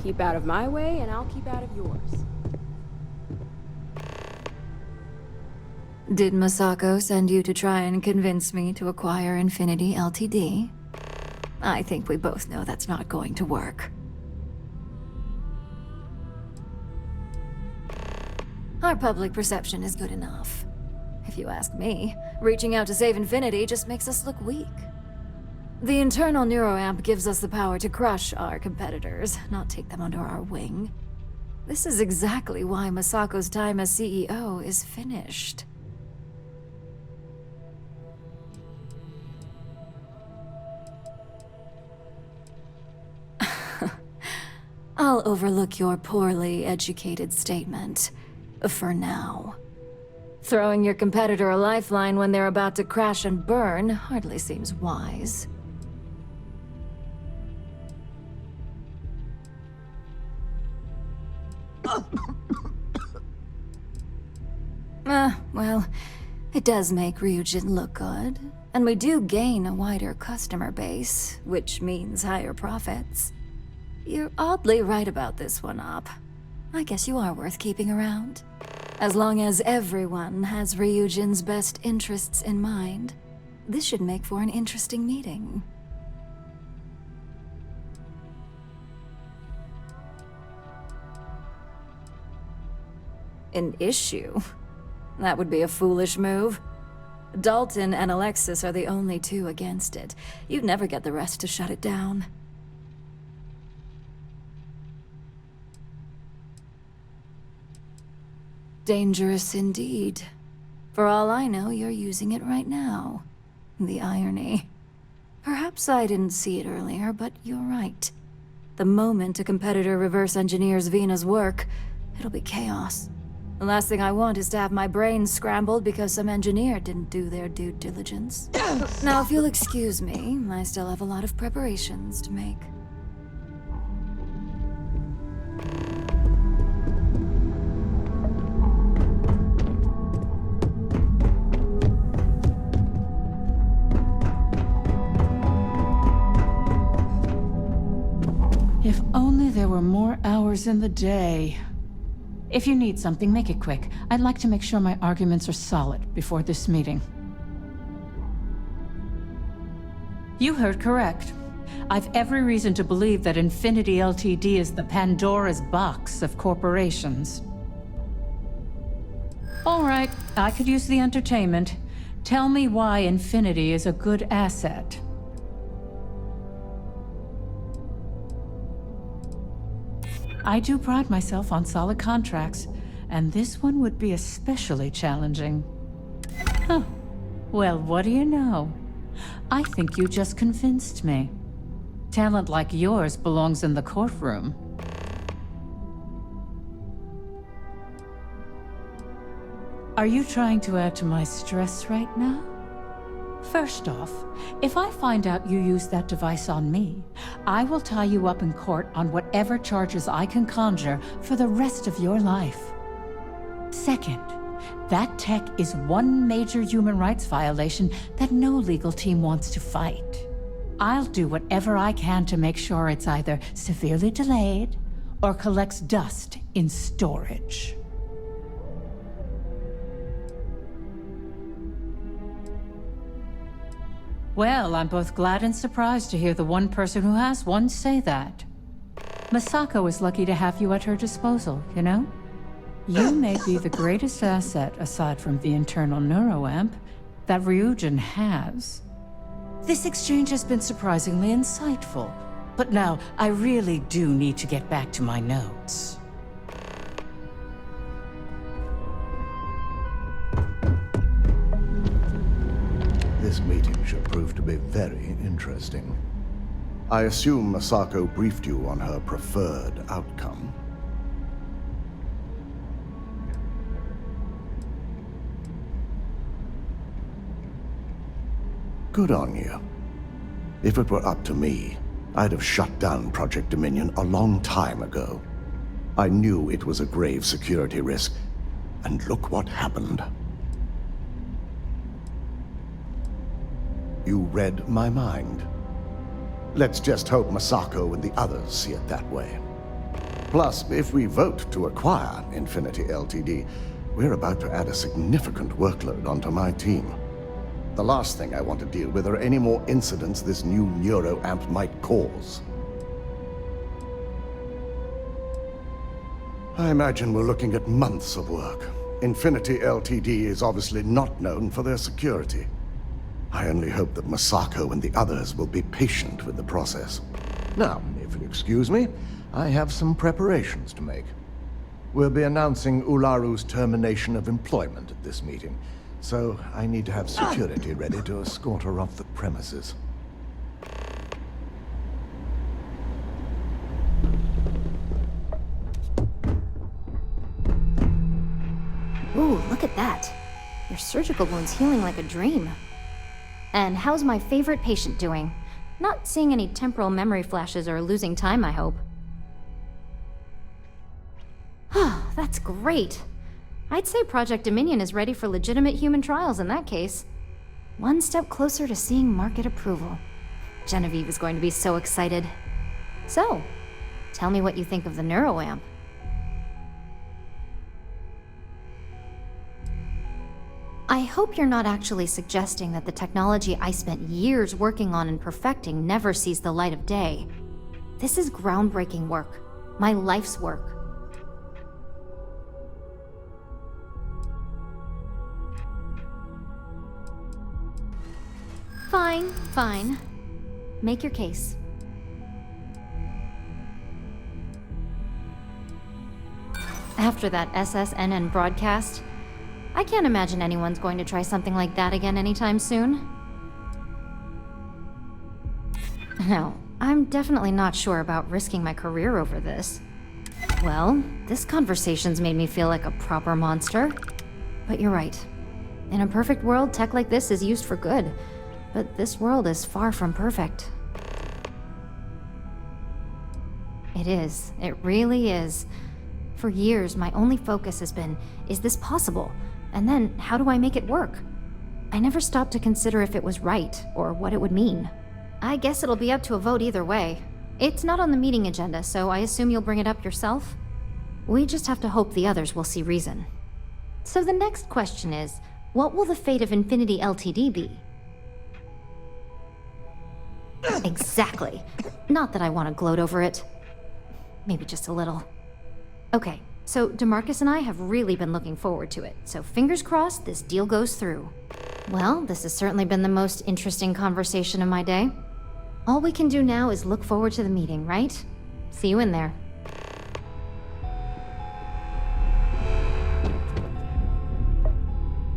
Keep out of my way, and I'll keep out of yours. Did Masako send you to try and convince me to acquire Infinity Ltd? I think we both know that's not going to work. Our public perception is good enough. If you ask me, reaching out to save Infinity just makes us look weak. The internal neuroamp gives us the power to crush our competitors, not take them under our wing. This is exactly why Masako's time as CEO is finished. I'll overlook your poorly educated statement. For now. Throwing your competitor a lifeline when they're about to crash and burn hardly seems wise. Well, it does make Ryujin look good. And we do gain a wider customer base, which means higher profits. You're oddly right about this one, Op. I guess you are worth keeping around. As long as everyone has Ryujin's best interests in mind, this should make for an interesting meeting. An issue? That would be a foolish move. Dalton and Alexis are the only two against it. You'd never get the rest to shut it down. Dangerous indeed. For all I know, you're using it right now. The irony. Perhaps I didn't see it earlier, but you're right. The moment a competitor reverse engineers Vina's work, it'll be chaos. The last thing I want is to have my brain scrambled because some engineer didn't do their due diligence. Now, if you'll excuse me, I still have a lot of preparations to make. If only there were more hours in the day. If you need something, make it quick. I'd like to make sure my arguments are solid before this meeting. You heard correct. I've every reason to believe that Infinity Ltd is the Pandora's box of corporations. All right, I could use the entertainment. Tell me why Infinity is a good asset. I do pride myself on solid contracts, and this one would be especially challenging. Huh. Well, what do you know? I think you just convinced me. Talent like yours belongs in the courtroom. Are you trying to add to my stress right now? First off, if I find out you used that device on me, I will tie you up in court on whatever charges I can conjure for the rest of your life. Second, that tech is one major human rights violation that no legal team wants to fight. I'll do whatever I can to make sure it's either severely delayed or collects dust in storage. Well, I'm both glad and surprised to hear the one person who has one say that. Masako is lucky to have you at her disposal, you know? You may be the greatest asset, aside from the internal neuroamp, that Ryujin has. This exchange has been surprisingly insightful, but now I really do need to get back to my notes. This meeting should prove to be very interesting. I assume Masako briefed you on her preferred outcome. Good on you. If it were up to me, I'd have shut down Project Dominion a long time ago. I knew it was a grave security risk, and look what happened. You read my mind. Let's just hope Masako and the others see it that way. Plus, if we vote to acquire Infinity Ltd., we're about to add a significant workload onto my team. The last thing I want to deal with are any more incidents this new neuroamp might cause. I imagine we're looking at months of work. Infinity Ltd. Is obviously not known for their security. I only hope that Masako and the others will be patient with the process. Now, if you'll excuse me, I have some preparations to make. We'll be announcing Ularu's termination of employment at this meeting, so I need to have security ready to escort her off the premises. Ooh, look at that. Your surgical wound's healing like a dream. And how's my favorite patient doing? Not seeing any temporal memory flashes or losing time, I hope. That's great. I'd say Project Dominion is ready for legitimate human trials in that case. One step closer to seeing market approval. Genevieve is going to be so excited. So, tell me what you think of the neuroamp. I hope you're not actually suggesting that the technology I spent years working on and perfecting never sees the light of day. This is groundbreaking work. My life's work. Fine. Make your case. After that SSNN broadcast, I can't imagine anyone's going to try something like that again anytime soon. No, I'm definitely not sure about risking my career over this. Well, this conversation's made me feel like a proper monster. But you're right. In a perfect world, tech like this is used for good. But this world is far from perfect. It is. It really is. For years, my only focus has been, is this possible? And then, how do I make it work? I never stopped to consider if it was right, or what it would mean. I guess it'll be up to a vote either way. It's not on the meeting agenda, so I assume you'll bring it up yourself? We just have to hope the others will see reason. So the next question is, what will the fate of Infinity Ltd. be? Exactly. Not that I want to gloat over it. Maybe just a little. Okay, so DeMarcus and I have really been looking forward to it, so fingers crossed this deal goes through. Well, this has certainly been the most interesting conversation of my day. All we can do now is look forward to the meeting, right? See you in there.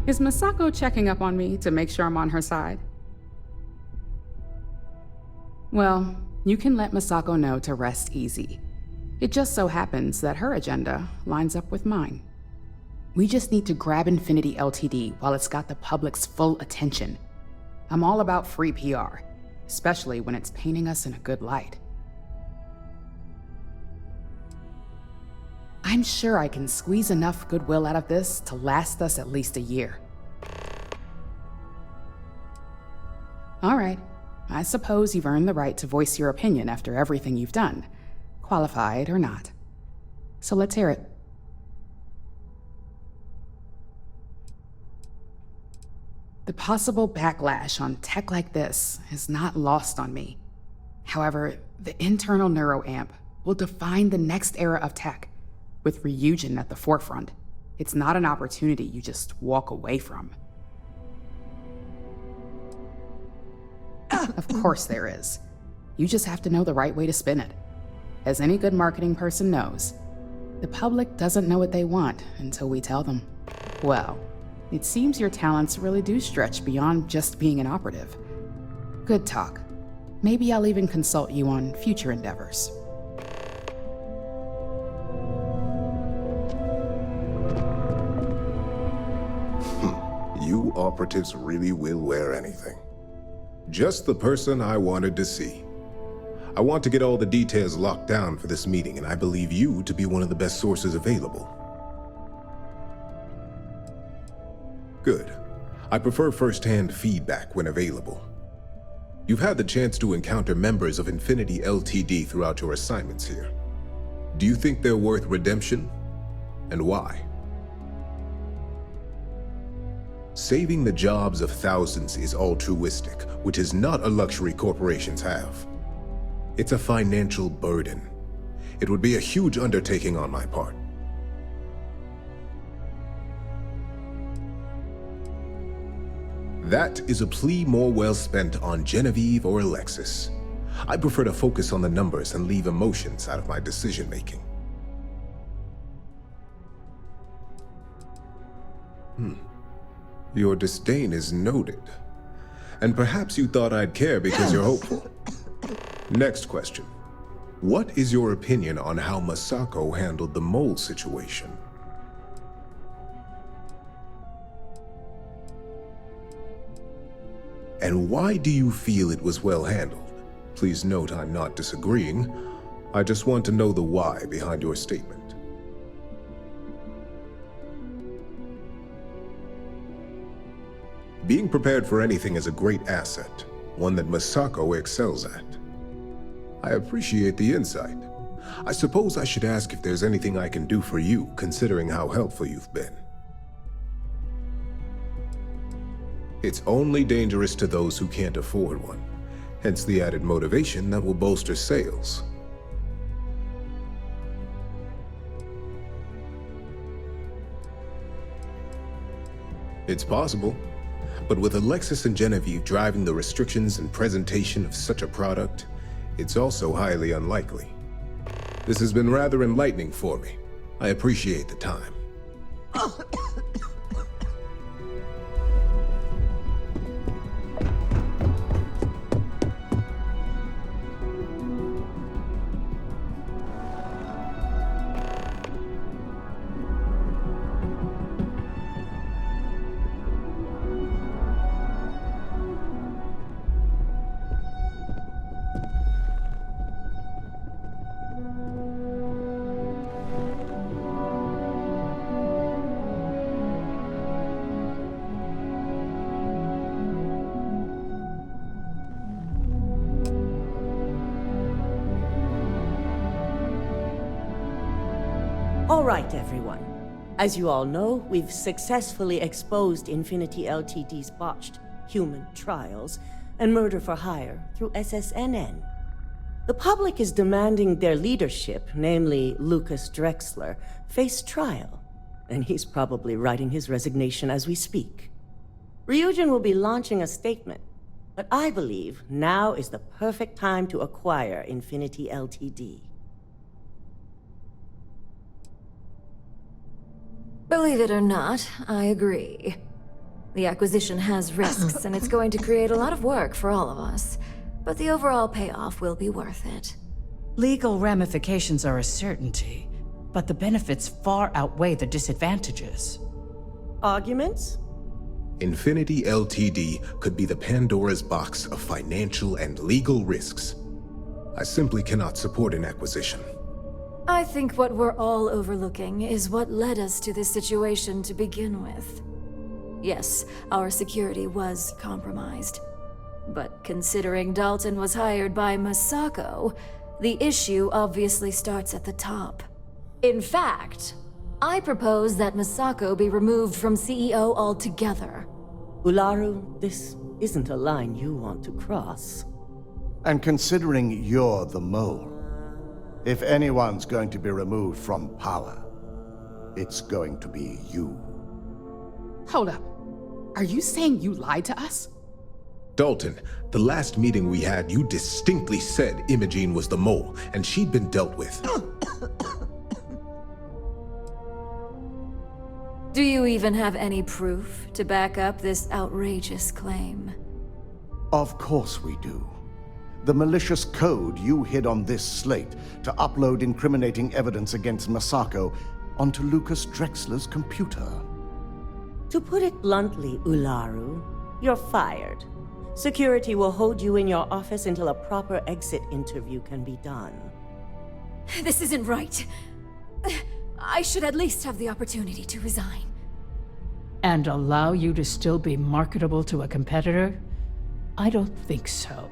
Is Masako checking up on me to make sure I'm on her side? Well, you can let Masako know to rest easy. It just so happens that her agenda lines up with mine. We just need to grab Infinity Ltd. While it's got the public's full attention. I'm all about free PR, especially when it's painting us in a good light. I'm sure I can squeeze enough goodwill out of this to last us at least a year. All right, I suppose you've earned the right to voice your opinion after everything you've done, qualified or not. So let's hear it. The possible backlash on tech like this is not lost on me. However, the internal neuroamp will define the next era of tech, with Ryujin at the forefront. It's not an opportunity you just walk away from. Of course there is. You just have to know the right way to spin it. As any good marketing person knows, the public doesn't know what they want until we tell them. Well, it seems your talents really do stretch beyond just being an operative. Good talk. Maybe I'll even consult you on future endeavors. You operatives really will wear anything. Just the person I wanted to see. I want to get all the details locked down for this meeting, and I believe you to be one of the best sources available. Good. I prefer first-hand feedback when available. You've had the chance to encounter members of Infinity Ltd. throughout your assignments here. Do you think they're worth redemption? And why? Saving the jobs of thousands is altruistic, which is not a luxury corporations have. It's a financial burden. It would be a huge undertaking on my part. That is a plea more well spent on Genevieve or Alexis. I prefer to focus on the numbers and leave emotions out of my decision-making. Your disdain is noted. And perhaps you thought I'd care because you're hopeful. Next question. What is your opinion on how Masako handled the mole situation? And why do you feel it was well handled? Please note I'm not disagreeing. I just want to know the why behind your statement. Being prepared for anything is a great asset, one that Masako excels at. I appreciate the insight. I suppose I should ask if there's anything I can do for you, considering how helpful you've been. It's only dangerous to those who can't afford one, hence the added motivation that will bolster sales. It's possible. But with Alexis and Genevieve driving the restrictions and presentation of such a product, it's also highly unlikely. This has been rather enlightening for me. I appreciate the time. All right, everyone. As you all know, we've successfully exposed Infinity Ltd's botched human trials and murder for hire through SSNN. The public is demanding their leadership, namely Lucas Drexler, face trial, and he's probably writing his resignation as we speak. Ryujin will be launching a statement, but I believe now is the perfect time to acquire Infinity Ltd. Believe it or not, I agree. The acquisition has risks, and it's going to create a lot of work for all of us. But the overall payoff will be worth it. Legal ramifications are a certainty, but the benefits far outweigh the disadvantages. Arguments? Infinity Ltd could be the Pandora's box of financial and legal risks. I simply cannot support an acquisition. I think what we're all overlooking is what led us to this situation to begin with. Yes, our security was compromised. But considering Dalton was hired by Masako, the issue obviously starts at the top. In fact, I propose that Masako be removed from CEO altogether. Ularu, this isn't a line you want to cross. And considering you're the mole, if anyone's going to be removed from power, it's going to be you. Hold up. Are you saying you lied to us? Dalton, the last meeting we had, you distinctly said Imogene was the mole, and she'd been dealt with. Do you even have any proof to back up this outrageous claim? Of course we do. The malicious code you hid on this slate to upload incriminating evidence against Masako onto Lucas Drexler's computer. To put it bluntly, Ularu, you're fired. Security will hold you in your office until a proper exit interview can be done. This isn't right. I should at least have the opportunity to resign. And allow you to still be marketable to a competitor? I don't think so.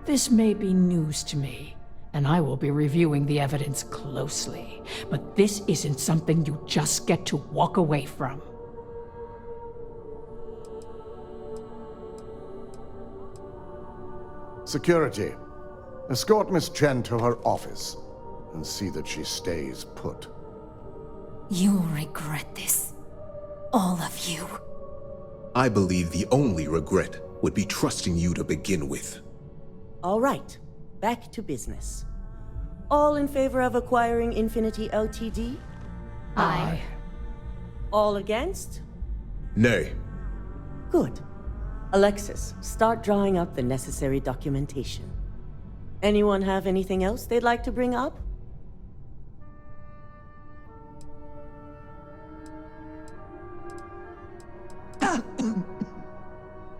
This may be news to me, and I will be reviewing the evidence closely. But this isn't something you just get to walk away from. Security, escort Miss Chen to her office and see that she stays put. You'll regret this. All of you. I believe the only regret would be trusting you to begin with. All right, back to business. All in favor of acquiring Infinity Ltd? Aye. All against? Nay. Good. Alexis, start drawing up the necessary documentation. Anyone have anything else they'd like to bring up?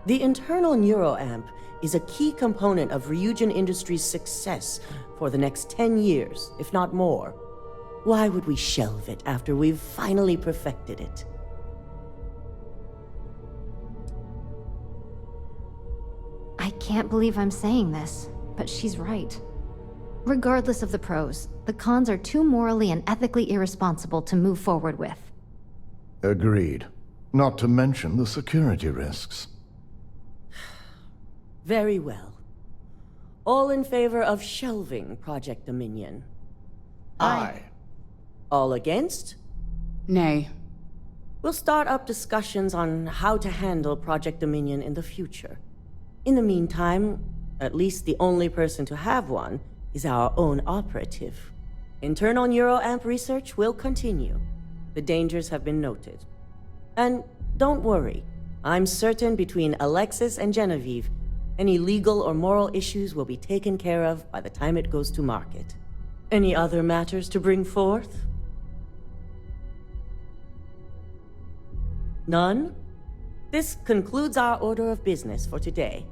The internal neuroamp is a key component of Ryujin Industries' success for the next 10 years, if not more. Why would we shelve it after we've finally perfected it? I can't believe I'm saying this, but she's right. Regardless of the pros, the cons are too morally and ethically irresponsible to move forward with. Agreed. Not to mention the security risks. Very well. All in favor of shelving Project Dominion? Aye. All against? Nay. We'll start up discussions on how to handle Project Dominion in the future. In the meantime, at least the only person to have one is our own operative. Internal neuroamp research will continue. The dangers have been noted. And don't worry, I'm certain between Alexis and Genevieve, any legal or moral issues will be taken care of by the time it goes to market. Any other matters to bring forth? None? This concludes our order of business for today.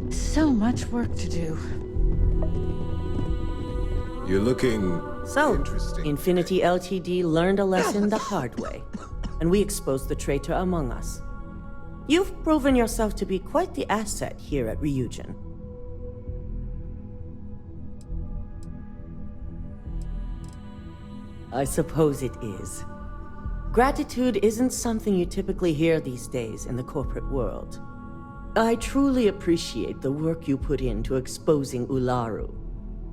So much work to do. You're looking So, interesting. Infinity Ltd learned a lesson the hard way, and we exposed the traitor among us. You've proven yourself to be quite the asset here at Ryujin. I suppose it is. Gratitude isn't something you typically hear these days in the corporate world. I truly appreciate the work you put into exposing Ularu.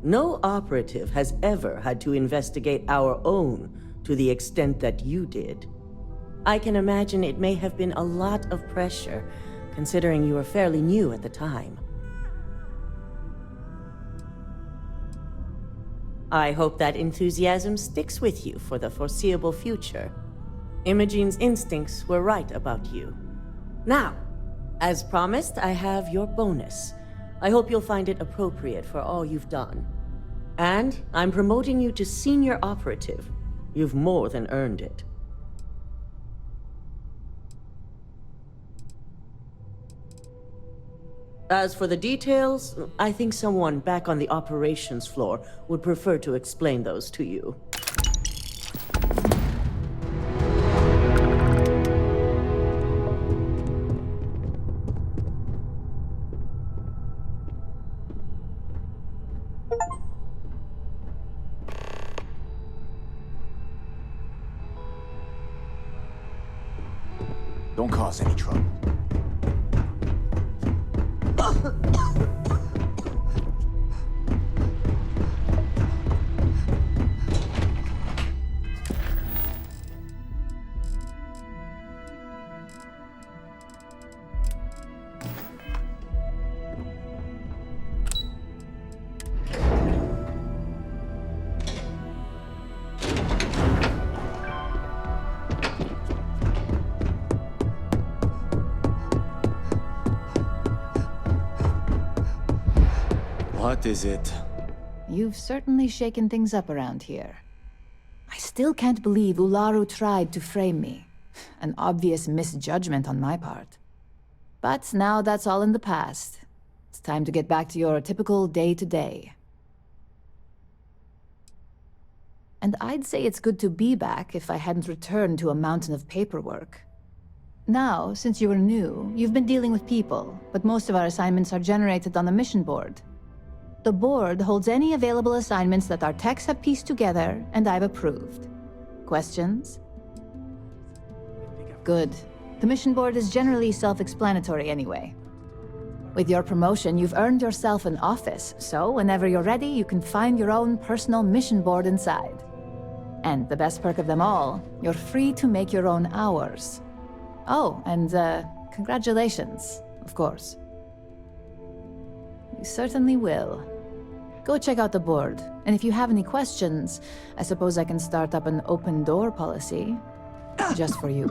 No operative has ever had to investigate our own to the extent that you did. I can imagine it may have been a lot of pressure, considering you were fairly new at the time. I hope that enthusiasm sticks with you for the foreseeable future. Imogene's instincts were right about you. Now, as promised, I have your bonus. I hope you'll find it appropriate for all you've done. And I'm promoting you to senior operative. You've more than earned it. As for the details, I think someone back on the operations floor would prefer to explain those to you. Don't cause any trouble. What is it? You've certainly shaken things up around here. I still can't believe Ularu tried to frame me. An obvious misjudgment on my part. But now that's all in the past. It's time to get back to your typical day-to-day. And I'd say it's good to be back if I hadn't returned to a mountain of paperwork. Now, since you are new, you've been dealing with people, but most of our assignments are generated on the mission board. The board holds any available assignments that our techs have pieced together, and I've approved. Questions? Good. The mission board is generally self-explanatory anyway. With your promotion, you've earned yourself an office, so whenever you're ready, you can find your own personal mission board inside. And the best perk of them all, you're free to make your own hours. Oh, and congratulations, of course. You certainly will. Go check out the board, and if you have any questions, I suppose I can start up an open door policy. Just for you.